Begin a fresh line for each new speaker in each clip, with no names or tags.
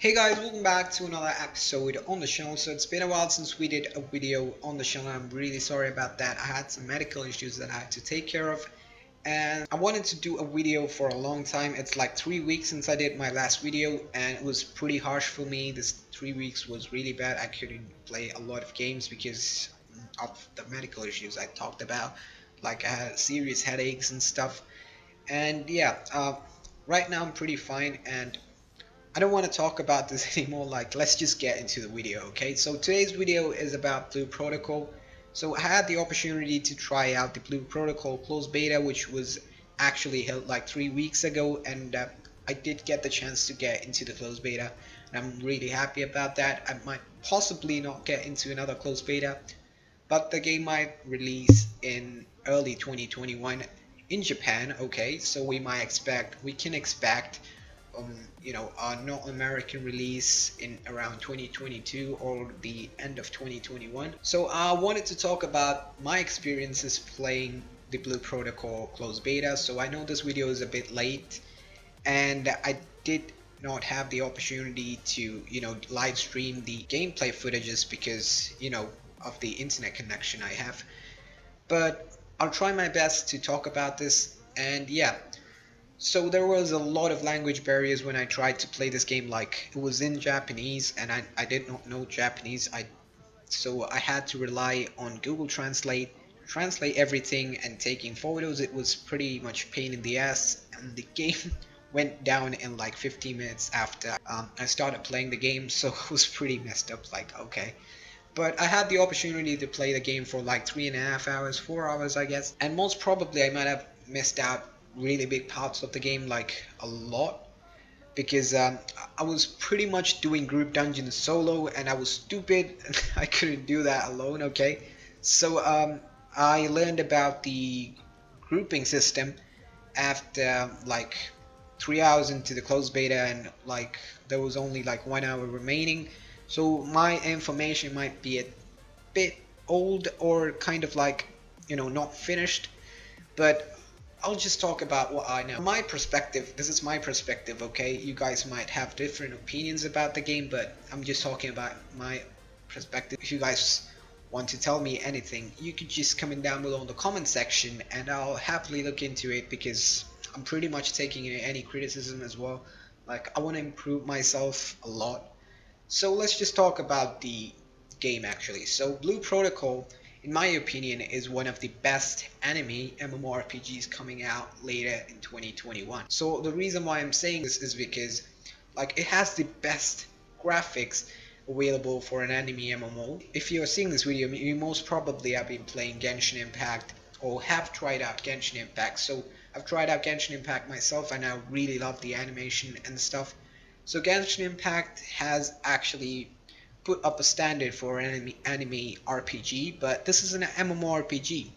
Hey guys, welcome back to another episode on the channel. So it's been a while since we did a video on the channel. I'm really sorry about that. I had some medical issues that I had to take care of, and I wanted to do a video for a long time. It's like 3 weeks since I did my last video, and it was pretty harsh for me. This 3 weeks was really bad. I couldn't play a lot of games because of the medical issues I talked about. Like I had serious headaches and stuff. And yeah, right now I'm pretty fine, and I don't want to talk about this anymore. Like, let's just get into the video, okay? So today's video is about Blue Protocol. So I had the opportunity to try out the Blue Protocol closed beta, which was actually held like 3 weeks ago, and I did get the chance to get into the closed beta, and I'm really happy about that. I might possibly not get into another closed beta, but the game might release in early 2021 in Japan, okay? So we can expect a North American release in around 2022 or the end of 2021. So I wanted to talk about my experiences playing the Blue Protocol closed beta. So I know this video is a bit late, and I did not have the opportunity to live stream the gameplay footages because of the internet connection I have. But I'll try my best to talk about this, and yeah, so there was a lot of language barriers when I tried to play this game. Like, it was in Japanese and I did not know Japanese. So I had to rely on Google translate everything, and taking photos. It was pretty much pain in the ass, and the game went down in like 15 minutes after I started playing the game. So it was pretty messed up. Like, okay. But I had the opportunity to play the game for like 3.5 hours, 4 hours, I guess. And most probably I might have missed out really big parts of the game, like a lot, because I was pretty much doing group dungeons solo, and I was stupid and I couldn't do that alone, okay? So I learned about the grouping system after like 3 hours into the closed beta, and like there was only like 1 hour remaining. So my information might be a bit old or kind of like not finished, but I'll just talk about what I know. My perspective, this is my perspective, okay? You guys might have different opinions about the game, but I'm just talking about my perspective. If you guys want to tell me anything, you could just comment down below in the comment section, and I'll happily look into it, because I'm pretty much taking any criticism as well. Like, I want to improve myself a lot. So let's just talk about the game actually. So Blue Protocol, in my opinion, is one of the best anime MMORPGs coming out later in 2021. So the reason why I'm saying this is because like it has the best graphics available for an anime MMO. If you're seeing this video, you most probably have been playing Genshin Impact or have tried out Genshin Impact. So I've tried out Genshin Impact myself, and I really love the animation and stuff. So Genshin Impact has actually put up a standard for an anime RPG, but this is an MMORPG.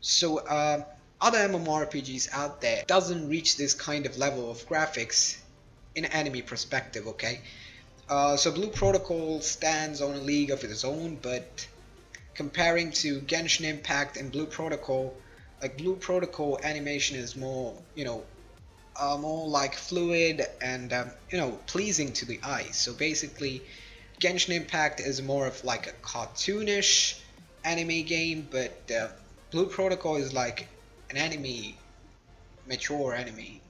So other MMORPGs out there doesn't reach this kind of level of graphics in anime perspective, okay? So Blue Protocol stands on a league of its own, but comparing to Genshin Impact and Blue Protocol, like Blue Protocol animation is more like fluid and pleasing to the eye. So basically, Genshin Impact is more of like a cartoonish anime game, but Blue Protocol is like an mature anime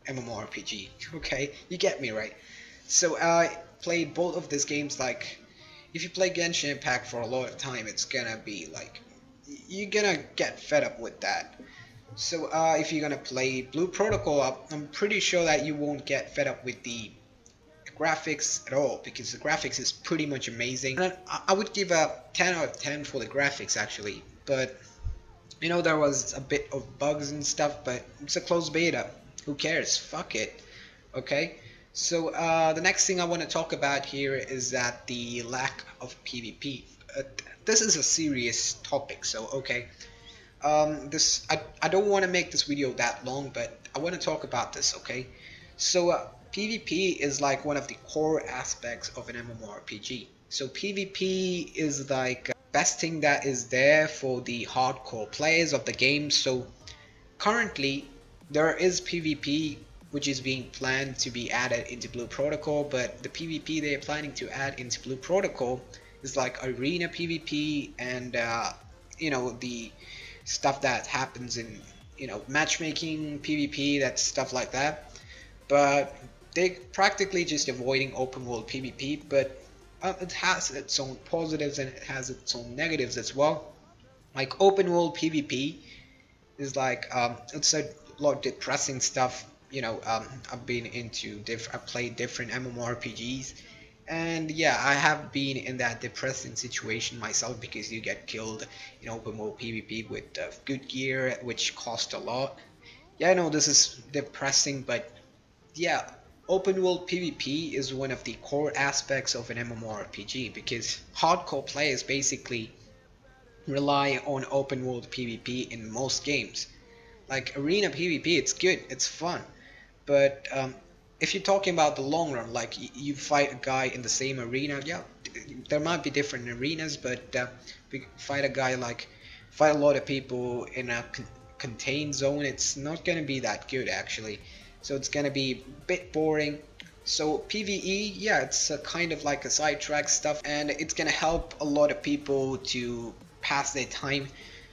MMORPG. Okay, you get me right. So I played both of these games. Like, if you play Genshin Impact for a lot of time, it's gonna be like you're gonna get fed up with that. So if you're gonna play Blue Protocol, I'm pretty sure that you won't get fed up with the graphics at all, because the graphics is pretty much amazing. And I would give a 10 out of 10 for the graphics actually, but there was a bit of bugs and stuff, but it's a closed beta. Who cares? Fuck it. Okay. So the next thing I want to talk about here is that the lack of PvP. This is a serious topic, so okay. I don't want to make this video that long, but I want to talk about this, okay? So PvP is like one of the core aspects of an MMORPG. So PvP is like best thing that is there for the hardcore players of the game. So currently there is PvP which is being planned to be added into Blue Protocol, but the PvP they're planning to add into Blue Protocol is like arena PvP and the stuff that happens in matchmaking PvP, that stuff like that. But they're practically just avoiding open world PvP, but it has its own positives and it has its own negatives as well. Like open world PvP is like it's a lot of depressing stuff. I've been into I've played different MMORPGs, and yeah, I have been in that depressing situation myself because you get killed in open world PvP with good gear, which cost a lot. Yeah, I know this is depressing, but yeah, open world PvP is one of the core aspects of an MMORPG because hardcore players basically rely on open world PvP in most games. Like arena PvP, it's good, it's fun, but if you're talking about the long run, like you fight a guy in the same arena, yeah, there might be different arenas, but fight a guy like fight a lot of people in a contained zone, it's not gonna be that good actually. So it's gonna be a bit boring. So PvE, yeah, it's a kind of like a sidetrack stuff, and it's gonna help a lot of people to pass their time.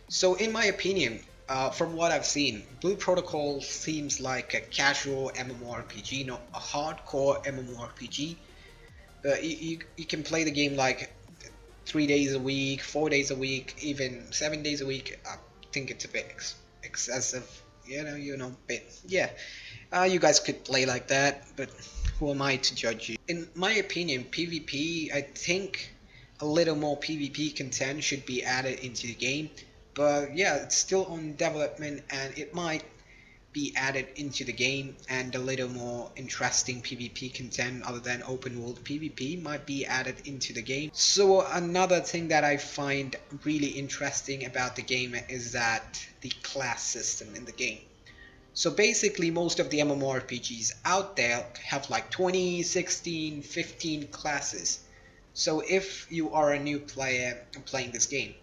So in my opinion, from what I've seen, Blue Protocol seems like a casual MMORPG, not a hardcore MMORPG. You can play the game like 3 days a week, 4 days a week, even 7 days a week. I think it's a bit excessive, bit. Yeah, you guys could play like that, but who am I to judge you? In my opinion, PvP, I think a little more PvP content should be added into the game. But yeah, it's still on development and it might be added into the game, and a little more interesting PvP content other than open world PvP might be added into the game. So another thing that I find really interesting about the game is that the class system in the game. So basically most of the MMORPGs out there have like 20, 16, 15 classes. So if you are a new player playing this game,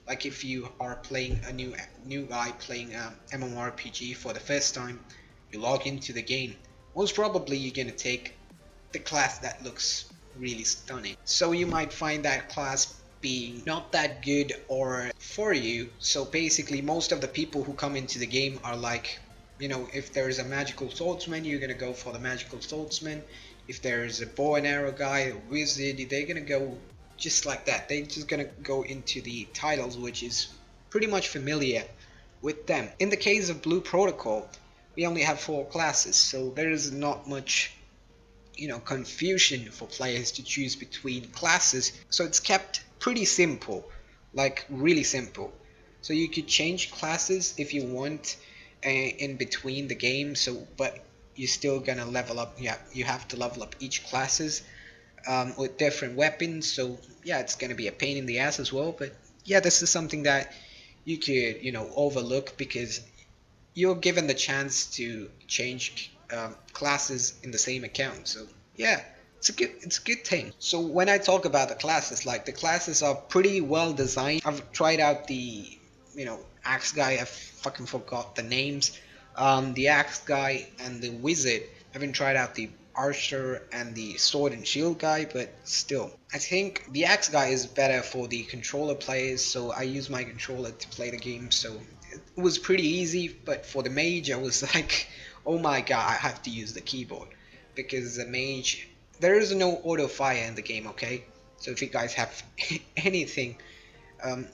like if you are playing a new guy playing MMORPG for the first time, you log into the game, most probably you're gonna take the class that looks really stunning. So you might find that class being not that good or for you. So basically most of the people who come into the game are like, if there's a magical swordsman, you're gonna go for the magical swordsman. If there's a bow and arrow guy, a wizard, they're gonna go just like that. They're just gonna go into the titles which is pretty much familiar with them. In the case of Blue Protocol, we only have 4 classes, so there is not much confusion for players to choose between classes. So it's kept pretty simple, like really simple. So you could change classes if you want in between the game. So but you're still gonna level up. Yeah, you have to level up each classes with different weapons. So yeah, it's gonna be a pain in the ass as well. But yeah, this is something that you could overlook because you're given the chance to change classes in the same account. So yeah, it's a good thing. So when I talk about the classes, like the classes are pretty well designed. I've tried out the axe guy. I fucking forgot the names. The axe guy and the wizard. I haven't tried out the archer and the sword and shield guy, but still, I think the axe guy is better for the controller players. So I use my controller to play the game. So it was pretty easy, but for the mage I was like, oh my god, I have to use the keyboard because the mage, there is no auto fire in the game. Okay, so if you guys have anything,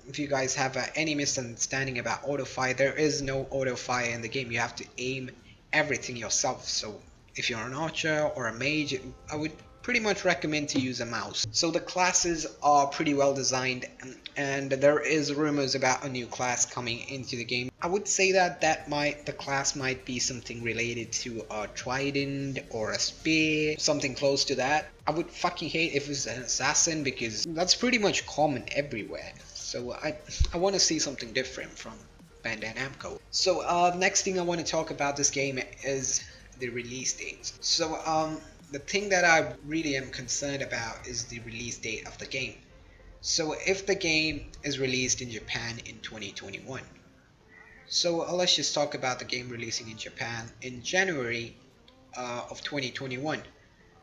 if you guys have any misunderstanding about auto fire, there is no auto fire in the game. You have to aim everything yourself. So if you're an archer or a mage, I would pretty much recommend to use a mouse. So the classes are pretty well designed, and there is rumors about a new class coming into the game. I would say that the class might be something related to a trident or a spear, something close to that. I would fucking hate if it's an assassin because that's pretty much common everywhere. So I want to see something different from Bandai Namco. So next thing I want to talk about this game is the release dates. So the thing that I really am concerned about is the release date of the game. So if the game is released in Japan in 2021, so let's just talk about the game releasing in Japan in January of 2021.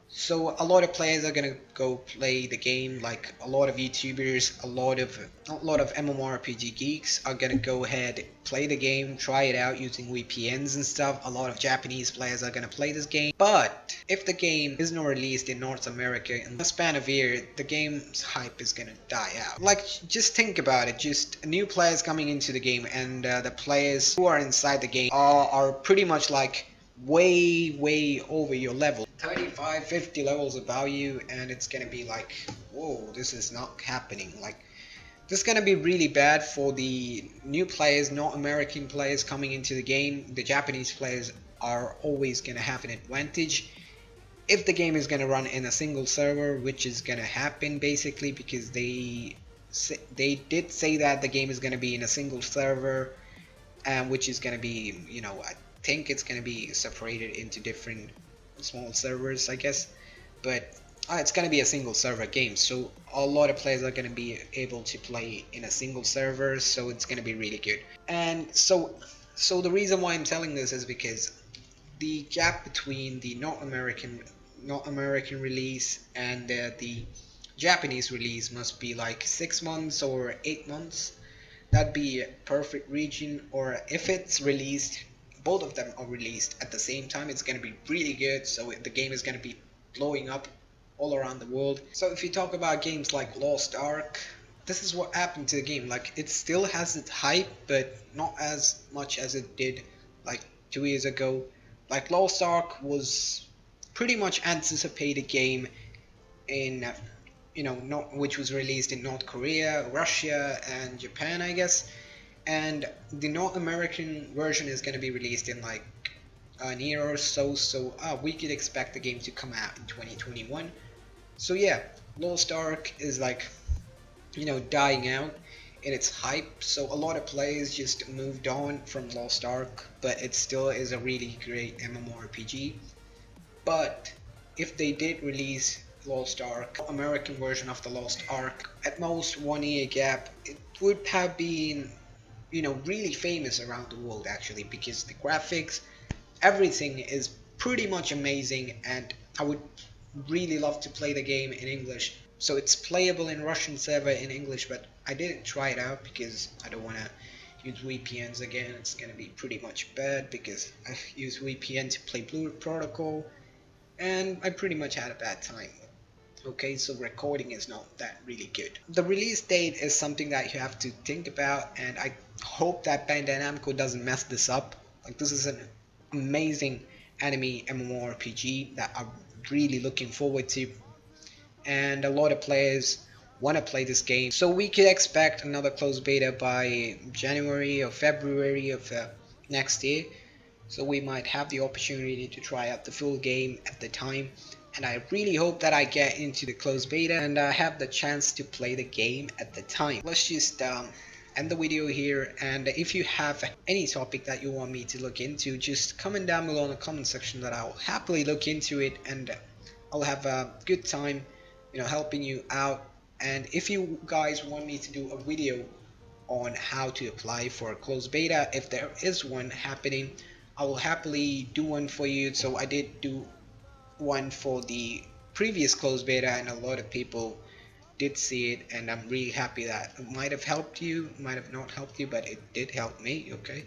So a lot of players are gonna go play the game, like a lot of YouTubers, a lot of MMORPG geeks are gonna go ahead, play the game, try it out using VPNs and stuff. A lot of Japanese players are gonna play this game. But if the game is not released in North America in the span of a year, the game's hype is gonna die out. Like, just think about it. Just new players coming into the game, and the players who are inside the game are pretty much like way over your level, 35 50 levels of value, and it's gonna be like, whoa, this is not happening. Like, this is gonna be really bad for the new players, not American players coming into the game. The Japanese players are always gonna have an advantage if the game is gonna run in a single server, which is gonna happen basically, because they did say that the game is gonna be in a single server, which is gonna be, I think it's gonna be separated into different small servers, I guess, but it's gonna be a single server game, so a lot of players are gonna be able to play in a single server, so it's gonna be really good. And so the reason why I'm telling this is because the gap between the North American release and the Japanese release must be like 6 months or 8 months. That'd be a perfect region. Or if it's released, both of them are released at the same time, it's going to be really good. So the game is going to be blowing up all around the world. So if you talk about games like Lost Ark, this is what happened to the game. Like, it still has its hype, but not as much as it did like 2 years ago. Like, Lost Ark was pretty much anticipated game in not, which was released in North Korea, Russia, and Japan, I guess. And the North American version is going to be released in like an year or so. So we could expect the game to come out in 2021. So yeah, Lost Ark is like, dying out in its hype. So a lot of players just moved on from Lost Ark, but it still is a really great MMORPG. But if they did release Lost Ark, American version of the Lost Ark, at most 1 year gap, it would have been, really famous around the world actually, because the graphics, everything is pretty much amazing, and I would really love to play the game in English. So it's playable in Russian server in English, but I didn't try it out because I don't want to use VPNs again. It's gonna be pretty much bad because I use VPN to play Blue Protocol, and I pretty much had a bad time. Okay, so recording is not that really good. The release date is something that you have to think about, and I hope that Bandai Namco doesn't mess this up. Like, this is an amazing anime MMORPG that I'm really looking forward to, and a lot of players want to play this game. So we could expect another closed beta by January or February of next year. So we might have the opportunity to try out the full game at the time. And I really hope that I get into the closed beta and have the chance to play the game at the time. Let's just end the video here, and if you have any topic that you want me to look into, just comment down below in the comment section that I'll happily look into it, and I'll have a good time, helping you out. And if you guys want me to do a video on how to apply for a closed beta, if there is one happening, I will happily do one for you. So I did do one for the previous closed beta, and a lot of people did see it, and I'm really happy that it might have helped you, might have not helped you, but it did help me. Okay,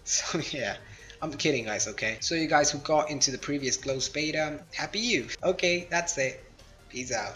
so yeah, I'm kidding guys. Okay, so you guys who got into the previous closed beta, happy you. Okay, that's it, peace out.